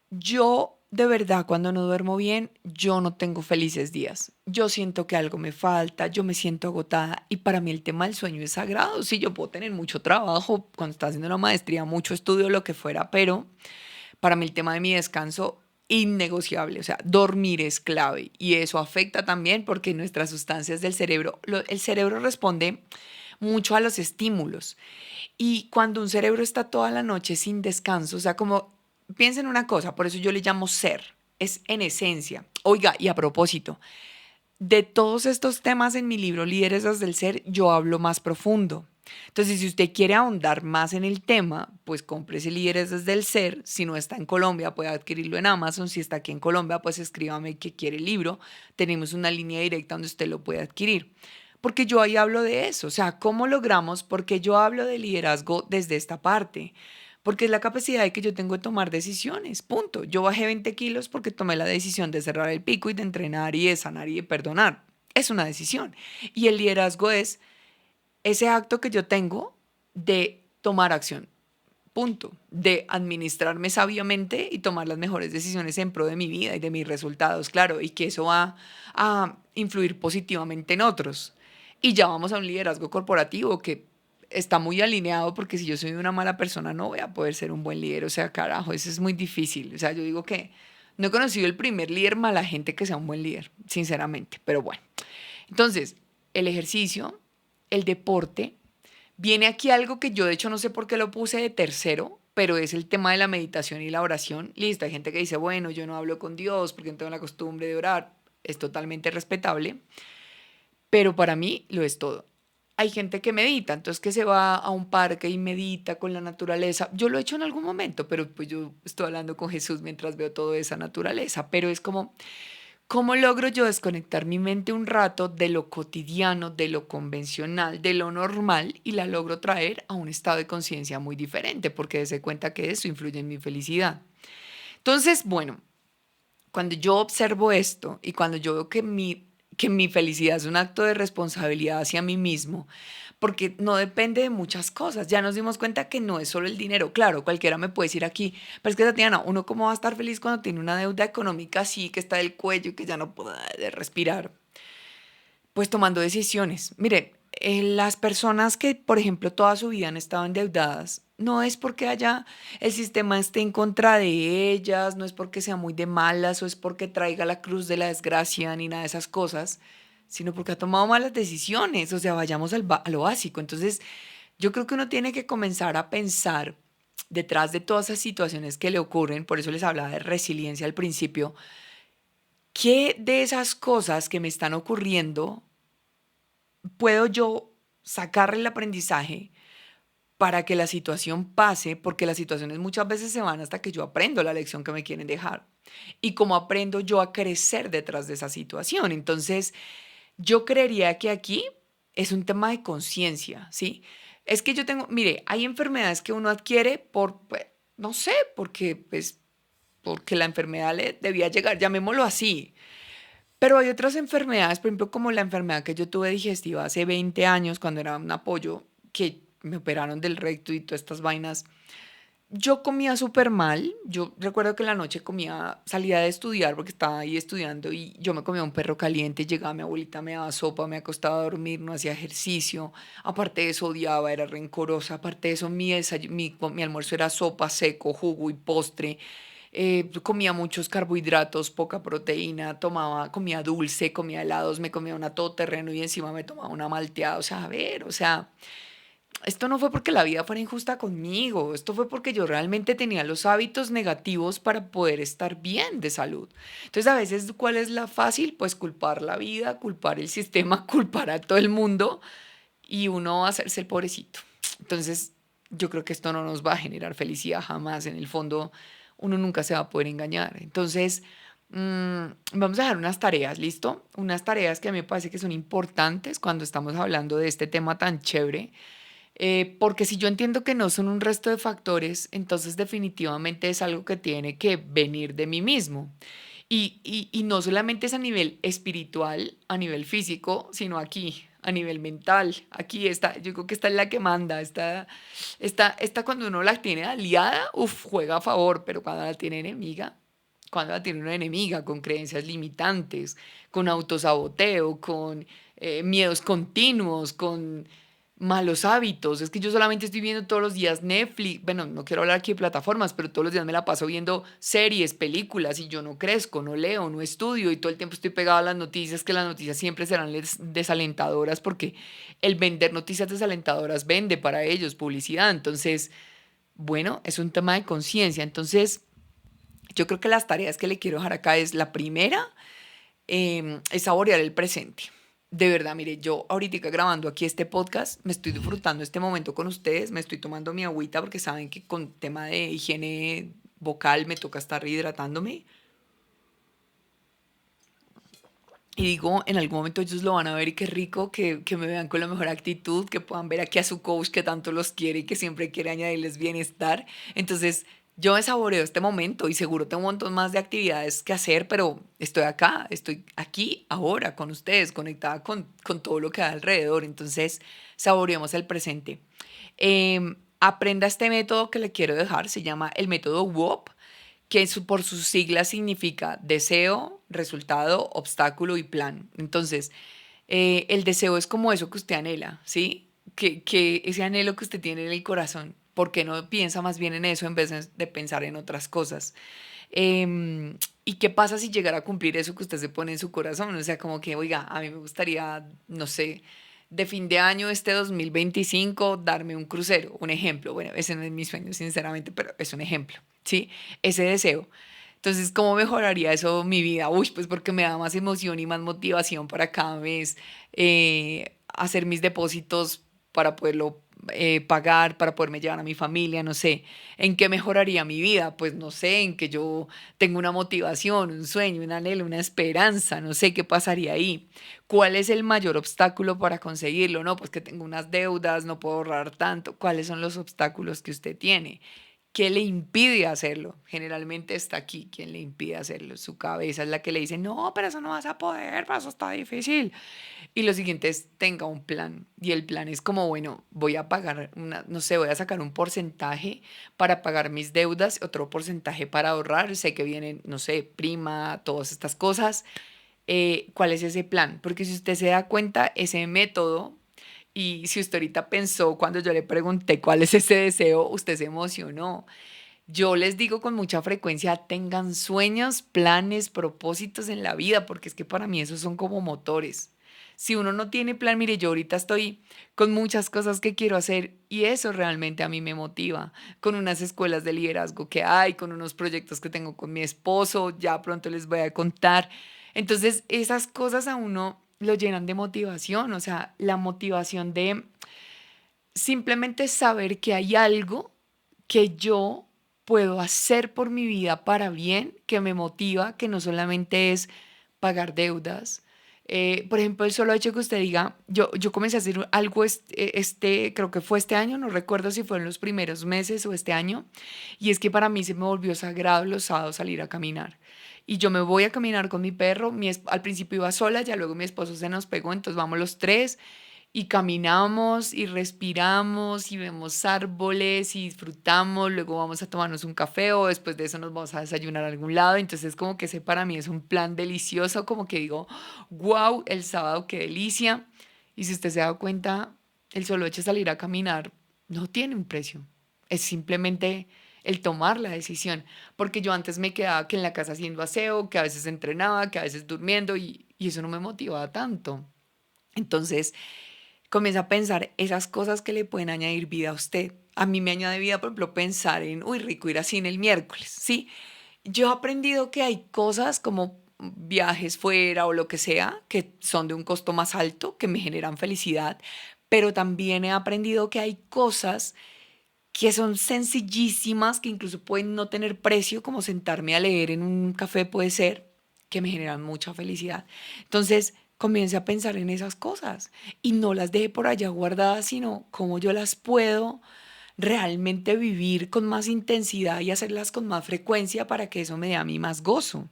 yo de verdad cuando no duermo bien, yo no tengo felices días. Yo siento que algo me falta, yo me siento agotada y para mí el tema del sueño es sagrado. Sí, yo puedo tener mucho trabajo cuando estás haciendo una maestría, mucho estudio, lo que fuera, pero para mí el tema de mi descanso innegociable, o sea, dormir es clave y eso afecta también porque nuestras sustancias del cerebro, el cerebro responde mucho a los estímulos y cuando un cerebro está toda la noche sin descanso, o sea, como piensen una cosa, por eso yo le llamo ser, es en esencia. Oiga, y a propósito, de todos estos temas en mi libro Líderes desde el Ser, yo hablo más profundo. Entonces, si usted quiere ahondar más en el tema, pues cómprese Líderes desde el Ser. Si no está en Colombia, puede adquirirlo en Amazon. Si está aquí en Colombia, pues escríbame que quiere el libro. Tenemos una línea directa donde usted lo puede adquirir. Porque yo ahí hablo de eso, o sea, ¿cómo logramos? Porque yo hablo de liderazgo desde esta parte, porque es la capacidad de que yo tengo de tomar decisiones, punto. Yo bajé 20 kilos porque tomé la decisión de cerrar el pico y de entrenar y de sanar y de perdonar. Es una decisión. Y el liderazgo es ese acto que yo tengo de tomar acción, punto. De administrarme sabiamente y tomar las mejores decisiones en pro de mi vida y de mis resultados, claro, y que eso va a influir positivamente en otros. Y ya vamos a un liderazgo corporativo que está muy alineado porque si yo soy una mala persona no voy a poder ser un buen líder. O sea, carajo, eso es muy difícil. O sea, yo digo que no he conocido el primer líder mala gente que sea un buen líder, sinceramente. Pero bueno, entonces, el ejercicio, el deporte, viene aquí algo que yo de hecho no sé por qué lo puse de tercero, pero es el tema de la meditación y la oración. Listo, hay gente que dice, bueno, yo no hablo con Dios porque no tengo la costumbre de orar. Es totalmente respetable, pero para mí lo es todo. Hay gente que medita, entonces que se va a un parque y medita con la naturaleza. Yo lo he hecho en algún momento, pero pues yo estoy hablando con Jesús mientras veo toda esa naturaleza, pero es como, ¿cómo logro yo desconectar mi mente un rato de lo cotidiano, de lo convencional, de lo normal y la logro traer a un estado de conciencia muy diferente? Porque se cuenta que eso influye en mi felicidad. Entonces, bueno, cuando yo observo esto y cuando yo veo que mi felicidad es un acto de responsabilidad hacia mí mismo, porque no depende de muchas cosas. Ya nos dimos cuenta que no es solo el dinero. Claro, cualquiera me puede decir aquí, pero es que Tatiana, ¿uno cómo va a estar feliz cuando tiene una deuda económica así, que está del cuello y que ya no puede respirar? Pues tomando decisiones. Mire, las personas que, por ejemplo, toda su vida han estado endeudadas, no es porque el sistema esté en contra de ellas, no es porque sea muy de malas o es porque traiga la cruz de la desgracia ni nada de esas cosas, sino porque ha tomado malas decisiones. O sea, vayamos a lo básico. Entonces, Yo creo que uno tiene que comenzar a pensar detrás de todas esas situaciones que le ocurren, por eso les hablaba de resiliencia al principio, ¿qué de esas cosas que me están ocurriendo puedo yo sacarle el aprendizaje para que la situación pase? Porque las situaciones muchas veces se van hasta que yo aprendo la lección que me quieren dejar. Y cómo aprendo yo a crecer detrás de esa situación. Entonces, yo creería que aquí es un tema de conciencia, ¿sí? Es que yo tengo, mire, hay enfermedades que uno adquiere por, pues, no sé, porque la enfermedad le debía llegar, llamémoslo así. Pero hay otras enfermedades, por ejemplo, como la enfermedad que yo tuve digestiva hace 20 años, cuando era un apoyo, que me operaron del recto y todas estas vainas. Yo comía súper mal. Yo recuerdo que en la noche comía, salía de estudiar porque estaba ahí estudiando y yo me comía un perro caliente. Llegaba mi abuelita, me daba sopa, me acostaba a dormir, no hacía ejercicio. Aparte de eso, odiaba, era rencorosa. Aparte de eso, mi almuerzo era sopa, seco, jugo y postre. Comía muchos carbohidratos, poca proteína, comía dulce, comía helados, me comía una todoterreno y encima me tomaba una malteada. O sea, a ver, o sea, esto no fue porque la vida fuera injusta conmigo, esto fue porque yo realmente tenía los hábitos negativos para poder estar bien de salud. Entonces, a veces, ¿cuál es la fácil? Pues culpar la vida, culpar el sistema, culpar a todo el mundo y uno hacerse el pobrecito. Entonces, yo creo que esto no nos va a generar felicidad jamás. En el fondo, uno nunca se va a poder engañar. Entonces, vamos a dejar unas tareas, ¿listo? Unas tareas que a mí me parece que son importantes cuando estamos hablando de este tema tan chévere. Porque si yo entiendo que no son un resto de factores, entonces definitivamente es algo que tiene que venir de mí mismo. Y no solamente es a nivel espiritual, a nivel físico, sino aquí, a nivel mental. Aquí está, yo creo que esta es la que manda. Esta cuando uno la tiene aliada, uff, juega a favor, pero cuando la tiene enemiga, cuando la tiene una enemiga con creencias limitantes, con autosaboteo, con miedos continuos, con malos hábitos. Es que yo solamente estoy viendo todos los días Netflix. Bueno, no quiero hablar aquí de plataformas, pero todos los días me la paso viendo series, películas y yo no crezco, no leo, no estudio y todo el tiempo estoy pegado a las noticias, que las noticias siempre serán desalentadoras porque el vender noticias desalentadoras vende para ellos publicidad. Entonces, bueno, es un tema de conciencia. Entonces, yo creo que las tareas que le quiero dejar acá es la primera, es saborear el presente. De verdad, mire, yo ahorita grabando aquí este podcast, me estoy disfrutando este momento con ustedes, me estoy tomando mi agüita porque saben que con tema de higiene vocal me toca estar hidratándome. Y digo, en algún momento ellos lo van a ver y qué rico que me vean con la mejor actitud, que puedan ver aquí a su coach que tanto los quiere y que siempre quiere añadirles bienestar. Entonces, yo me saboreo este momento y seguro tengo un montón más de actividades que hacer, pero estoy acá, estoy aquí ahora con ustedes, conectada con todo lo que hay alrededor. Entonces, saboreemos el presente. Aprenda este método que le quiero dejar, se llama el método WOP, que por sus siglas significa deseo, resultado, obstáculo y plan. Entonces, el deseo es como eso que usted anhela, ¿sí? Que ese anhelo que usted tiene en el corazón, ¿por qué no piensa más bien en eso en vez de pensar en otras cosas? ¿Y qué pasa si llegara a cumplir eso que usted se pone en su corazón? O sea, como que, oiga, a mí me gustaría, no sé, de fin de año este 2025 darme un crucero, un ejemplo. Bueno, ese no es mi sueño, sinceramente, pero es un ejemplo, ¿sí? Ese deseo. Entonces, ¿cómo mejoraría eso mi vida? Uy, pues porque me da más emoción y más motivación para cada mes hacer mis depósitos para poderlo pagar, para poderme llevar a mi familia, no sé. ¿En qué mejoraría mi vida? Pues no sé, en que yo tengo una motivación, un sueño, un anhelo, una esperanza, no sé qué pasaría ahí. ¿Cuál es el mayor obstáculo para conseguirlo? No, pues que tengo unas deudas, no puedo ahorrar tanto. ¿Cuáles son los obstáculos que usted tiene? ¿Qué le impide hacerlo? Generalmente está aquí quien le impide hacerlo. Su cabeza es la que le dice, no, pero eso no vas a poder, pero eso está difícil. Y lo siguiente es, tenga un plan. Y el plan es como, bueno, voy a pagar, no sé, voy a sacar un porcentaje para pagar mis deudas, otro porcentaje para ahorrar. Sé que vienen, no sé, prima, todas estas cosas. ¿Cuál es ese plan? Porque si usted se da cuenta, ese método, y si usted ahorita pensó cuando yo le pregunté cuál es ese deseo, usted se emocionó. Yo les digo con mucha frecuencia, tengan sueños, planes, propósitos en la vida, porque es que para mí esos son como motores. Si uno no tiene plan, mire, yo ahorita estoy con muchas cosas que quiero hacer y eso realmente a mí me motiva, con unas escuelas de liderazgo que hay, con unos proyectos que tengo con mi esposo, ya pronto les voy a contar. Entonces, esas cosas a uno lo llenan de motivación, o sea, la motivación de simplemente saber que hay algo que yo puedo hacer por mi vida para bien, que me motiva, que no solamente es pagar deudas. Por ejemplo, el solo hecho que usted diga, yo comencé a hacer algo creo que fue este año, no recuerdo si fue en los primeros meses o este año, y es que para mí se me volvió sagrado los sábados salir a caminar. Y yo me voy a caminar con mi perro, al principio iba sola, ya luego mi esposo se nos pegó, entonces vamos los tres y caminamos y respiramos y vemos árboles y disfrutamos, luego vamos a tomarnos un café o después de eso nos vamos a desayunar a algún lado. Entonces como que ese para mí es un plan delicioso, como que digo, wow, el sábado qué delicia. Y si usted se da cuenta, el solo hecho de salir a caminar no tiene un precio, es simplemente el tomar la decisión, porque yo antes me quedaba que en la casa haciendo aseo, que a veces entrenaba, que a veces durmiendo y eso no me motivaba tanto. Entonces, comienza a pensar esas cosas que le pueden añadir vida a usted. A mí me añade vida, por ejemplo, pensar en, uy, rico ir a cine el miércoles, ¿sí? Yo he aprendido que hay cosas como viajes fuera o lo que sea, que son de un costo más alto, que me generan felicidad, pero también he aprendido que hay cosas que son sencillísimas, que incluso pueden no tener precio, como sentarme a leer en un café puede ser, que me generan mucha felicidad. Entonces, comience a pensar en esas cosas y no las deje por allá guardadas, sino cómo yo las puedo realmente vivir con más intensidad y hacerlas con más frecuencia para que eso me dé a mí más gozo.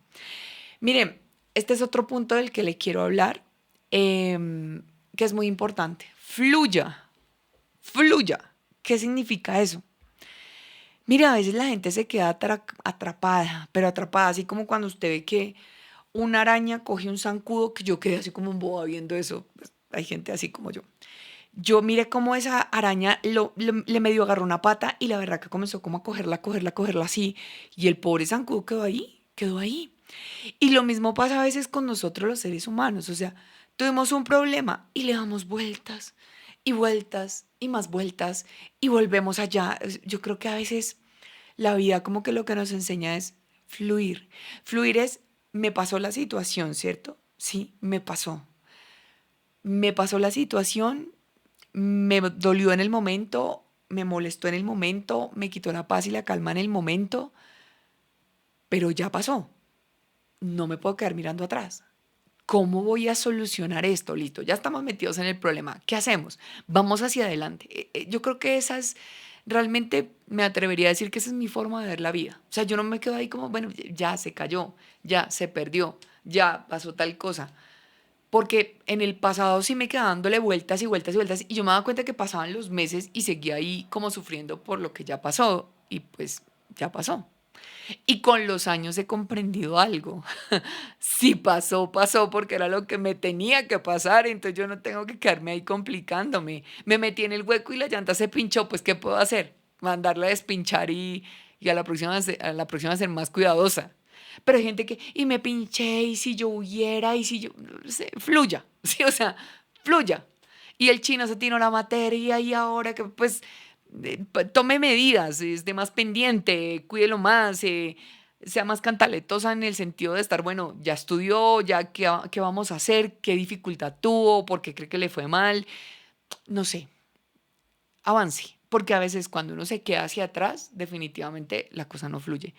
Miren, este es otro punto del que le quiero hablar, que es muy importante. Fluya, fluya. ¿Qué significa eso? Mira, a veces la gente se queda atrapada, pero atrapada, así como cuando usted ve que una araña coge un zancudo, que yo quedé así como un boba viendo eso. Pues, hay gente así como yo. Yo miré cómo esa araña le medio agarró una pata y la verdad que comenzó como a cogerla así. Y el pobre zancudo quedó ahí, quedó ahí. Y lo mismo pasa a veces con nosotros los seres humanos. O sea, tuvimos un problema y le damos vueltas y vueltas y más vueltas y volvemos allá. Yo creo que a veces la vida como que lo que nos enseña es fluir. Fluir es, me pasó la situación, ¿cierto? Sí, me pasó. Me pasó la situación, me dolió en el momento, me molestó en el momento, me quitó la paz y la calma en el momento, pero ya pasó. No me puedo quedar mirando atrás. ¿Cómo voy a solucionar esto? Listo, ya estamos metidos en el problema. ¿Qué hacemos? Vamos hacia adelante. Yo creo que esa es, realmente me atrevería a decir que esa es mi forma de ver la vida. O sea, yo no me quedo ahí como, bueno, ya se cayó, ya se perdió, ya pasó tal cosa. Porque en el pasado sí me quedaba dándole vueltas y vueltas y vueltas y yo me daba cuenta que pasaban los meses y seguía ahí como sufriendo por lo que ya pasó y pues ya pasó. Y con los años he comprendido algo. Si pasó, pasó porque era lo que me tenía que pasar, entonces yo no tengo que quedarme ahí complicándome. Me metí en el hueco y la llanta se pinchó, pues ¿qué puedo hacer? Mandarla a despinchar y a la próxima ser más cuidadosa. Pero hay gente que, y me pinché, y si yo huyera, y si yo, no sé, fluya, sí, o sea, fluya. Y el chino se tiró la materia y ahora que pues tome medidas, esté más pendiente, cuídelo más, sea más cantaletosa en el sentido de estar, bueno, ya estudió, ya qué vamos a hacer, qué dificultad tuvo, por qué cree que le fue mal, no sé, avance, porque a veces cuando uno se queda hacia atrás, definitivamente la cosa no fluye.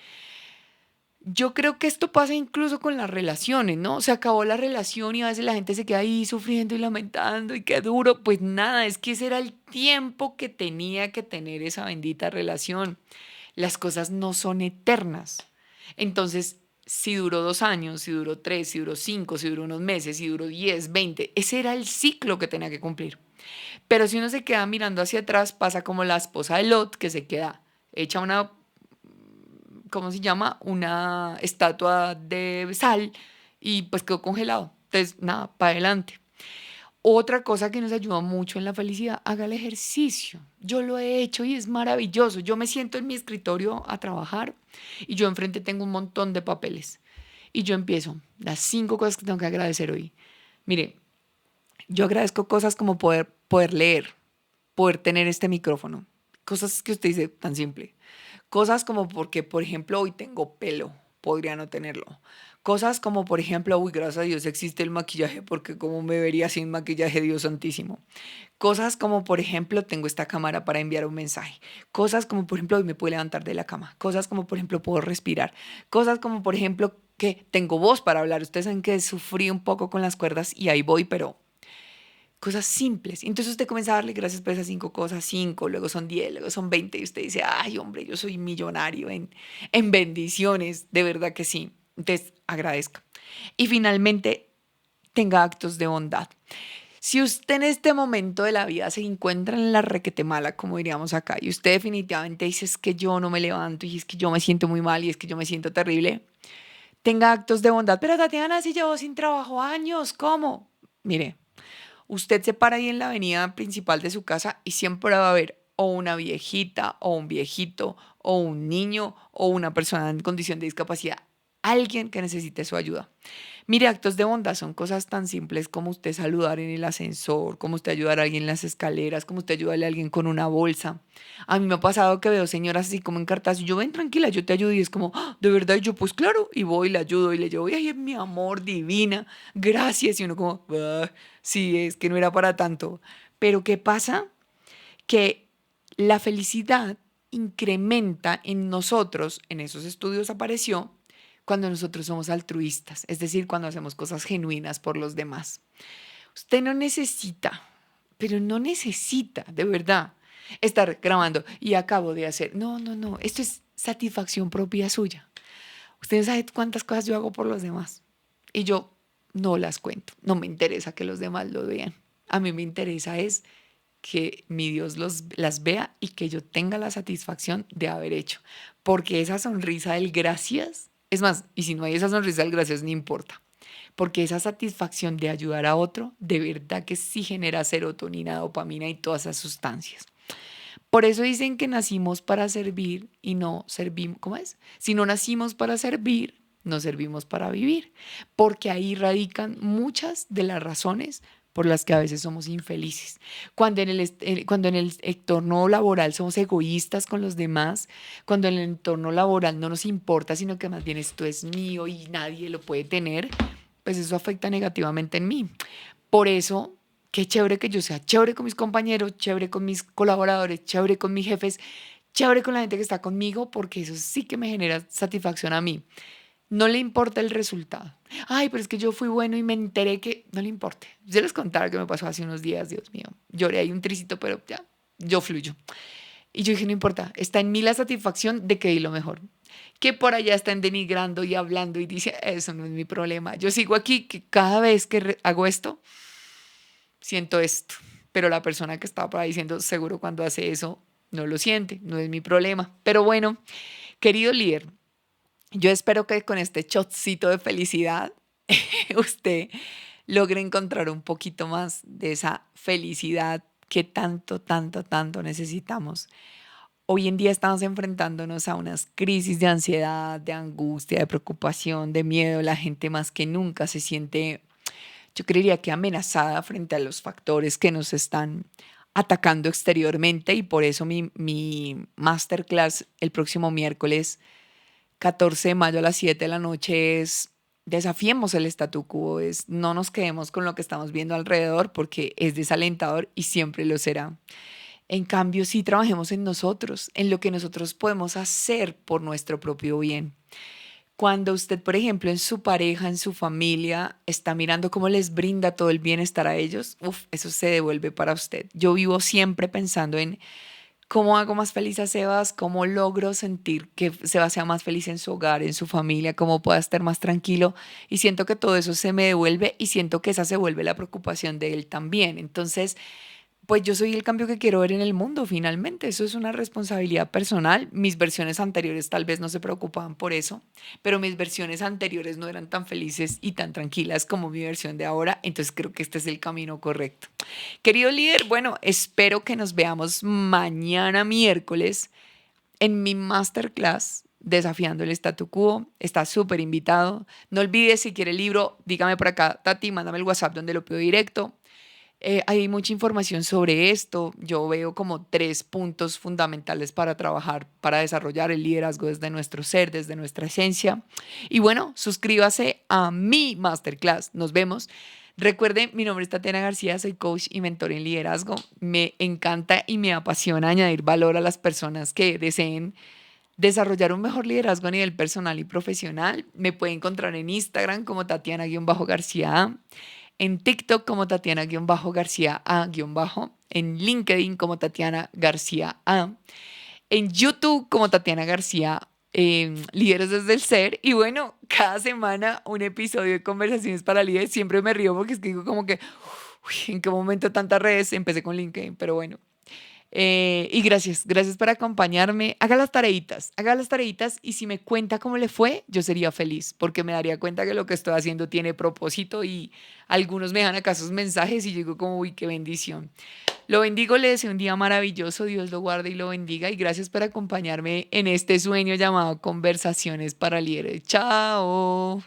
Yo creo que esto pasa incluso con las relaciones, ¿no? Se acabó la relación y a veces la gente se queda ahí sufriendo y lamentando y qué duro. Pues nada, es que ese era el tiempo que tenía que tener esa bendita relación. Las cosas no son eternas. Entonces, si duró 2 años, si duró 3, si duró 5, si duró unos meses, si duró 10, 20, ese era el ciclo que tenía que cumplir. Pero si uno se queda mirando hacia atrás, pasa como la esposa de Lot, que se queda hecha una, ¿cómo se llama? Una estatua de sal y pues quedó congelado. Entonces, nada, para adelante. Otra cosa que nos ayuda mucho en la felicidad, haga el ejercicio. Yo lo he hecho y es maravilloso. Yo me siento en mi escritorio a trabajar y yo enfrente tengo un montón de papeles. Y yo empiezo las 5 cosas que tengo que agradecer hoy. Mire, Yo agradezco cosas como poder leer, poder tener este micrófono. Cosas que usted dice tan simple. Cosas como porque, por ejemplo, hoy tengo pelo, podría no tenerlo. Cosas como, por ejemplo, uy, gracias a Dios existe el maquillaje, porque como me vería sin maquillaje, Dios santísimo. Cosas como, por ejemplo, tengo esta cámara para enviar un mensaje. Cosas como, por ejemplo, hoy me puedo levantar de la cama. Cosas como, por ejemplo, puedo respirar. Cosas como, por ejemplo, que tengo voz para hablar. Ustedes saben que sufrí un poco con las cuerdas y ahí voy, pero cosas simples. Entonces usted comienza a darle gracias por esas 5 cosas, 5, luego son 10, luego son 20 y usted dice, ay hombre, yo soy millonario en bendiciones, de verdad que sí. Entonces agradezca. Y finalmente, tenga actos de bondad. Si usted en este momento de la vida se encuentra en la requete mala, como diríamos acá, y usted definitivamente dice es que yo no me levanto y es que yo me siento muy mal y es que yo me siento terrible, tenga actos de bondad. Pero Tatiana, si llevo sin trabajo años, ¿cómo? Mire, usted se para ahí en la avenida principal de su casa y siempre va a haber o una viejita o un viejito o un niño o una persona en condición de discapacidad, alguien que necesite su ayuda. Mire, actos de bondad son cosas tan simples como usted saludar en el ascensor, como usted ayudar a alguien en las escaleras, como usted ayudarle a alguien con una bolsa. A mí me ha pasado que veo señoras así como en cartas y yo ven tranquila, yo te ayudo y es como, "Ah, de verdad, y yo pues claro, y voy, le ayudo y le llevo, y ay, mi amor divina, gracias", y uno como, "Ah, sí, es que no era para tanto". Pero ¿qué pasa? Que la felicidad incrementa en nosotros, en esos estudios apareció, cuando nosotros somos altruistas, es decir, cuando hacemos cosas genuinas por los demás. Usted no necesita, pero no necesita, de verdad, estar grabando y acabo de hacer. No, no, no, esto es satisfacción propia suya. Usted no sabe cuántas cosas yo hago por los demás y yo no las cuento. No me interesa que los demás lo vean. A mí me interesa es que mi Dios las vea y que yo tenga la satisfacción de haber hecho. Porque esa sonrisa del gracias, es más, y si no hay esa sonrisa del gracias, no importa. Porque esa satisfacción de ayudar a otro, de verdad que sí genera serotonina, dopamina y todas esas sustancias. Por eso dicen que nacimos para servir y no servimos, ¿cómo es? Si no nacimos para servir, no servimos para vivir, porque ahí radican muchas de las razones por las que a veces somos infelices. Cuando en el entorno laboral somos egoístas con los demás, cuando en el entorno laboral no nos importa, sino que más bien esto es mío y nadie lo puede tener, pues eso afecta negativamente en mí. Por eso, qué chévere que yo sea chévere con mis compañeros, chévere con mis colaboradores, chévere con mis jefes, chévere con la gente que está conmigo, porque eso sí que me genera satisfacción a mí. No le importa el resultado. Ay, pero es que yo fui bueno y me enteré que no le importe. Yo les contaba que me pasó hace unos días, Dios mío. Lloré ahí un tricito, pero ya, yo fluyo. Y yo dije, no importa, está en mí la satisfacción de que di lo mejor. Que por allá están denigrando y hablando y dice, eso no es mi problema. Yo sigo aquí, que cada vez que hago esto, siento esto. Pero la persona que estaba por ahí diciendo, seguro cuando hace eso, no lo siente, no es mi problema. Pero bueno, querido líder, yo espero que con este shotcito de felicidad usted logre encontrar un poquito más de esa felicidad que tanto, tanto, tanto necesitamos. Hoy en día estamos enfrentándonos a unas crisis de ansiedad, de angustia, de preocupación, de miedo. La gente más que nunca se siente, yo creería que amenazada frente a los factores que nos están atacando exteriormente y por eso mi masterclass el próximo miércoles 14 de mayo a las 7 de la noche es desafiemos el statu quo, es no nos quedemos con lo que estamos viendo alrededor porque es desalentador y siempre lo será. En cambio, sí trabajemos en nosotros, en lo que nosotros podemos hacer por nuestro propio bien. Cuando usted, por ejemplo, en su pareja, en su familia, está mirando cómo les brinda todo el bienestar a ellos, uf, eso se devuelve para usted. Yo vivo siempre pensando en cómo hago más feliz a Sebas, cómo logro sentir que Sebas sea más feliz en su hogar, en su familia, cómo pueda estar más tranquilo. Y siento que todo eso se me devuelve y siento que esa se vuelve la preocupación de él también. Entonces, pues yo soy el cambio que quiero ver en el mundo, finalmente. Eso es una responsabilidad personal. Mis versiones anteriores tal vez no se preocupaban por eso, pero mis versiones anteriores no eran tan felices y tan tranquilas como mi versión de ahora. Entonces creo que este es el camino correcto. Querido líder, bueno, espero que nos veamos mañana miércoles en mi masterclass Desafiando el Statu Quo. Está súper invitado. No olvides, si quiere el libro, dígame por acá, Tati, mándame el WhatsApp donde lo pido directo. Hay mucha información sobre esto. Yo veo como 3 puntos fundamentales para trabajar, para desarrollar el liderazgo desde nuestro ser, desde nuestra esencia. Y bueno, suscríbase a mi masterclass. Nos vemos. Recuerden, mi nombre es Tatiana García, soy coach y mentor en liderazgo. Me encanta y me apasiona añadir valor a las personas que deseen desarrollar un mejor liderazgo a nivel personal y profesional. Me puede encontrar en Instagram como Tatiana-García, en TikTok como Tatiana-García A-, en LinkedIn como Tatiana García A, en YouTube como Tatiana García, Líderes desde el Ser. Y bueno, cada semana un episodio de Conversaciones para Líderes. Siempre me río porque es que digo como que, uy, ¿en qué momento tantas redes? Empecé con LinkedIn, pero bueno. Y gracias por acompañarme. Haga las tareitas y si me cuenta cómo le fue, yo sería feliz porque me daría cuenta que lo que estoy haciendo tiene propósito y algunos me dan acá sus mensajes y yo digo como, uy, qué bendición. Lo bendigo, le deseo un día maravilloso, Dios lo guarde y lo bendiga y gracias por acompañarme en este sueño llamado Conversaciones para Líderes. Chao.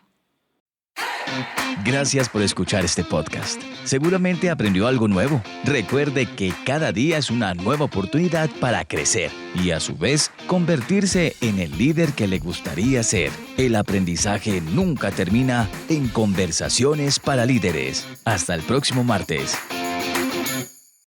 Gracias por escuchar este podcast. Seguramente aprendió algo nuevo. Recuerde que cada día es una nueva oportunidad para crecer y a su vez convertirse en el líder que le gustaría ser. El aprendizaje nunca termina en Conversaciones para Líderes. Hasta el próximo martes.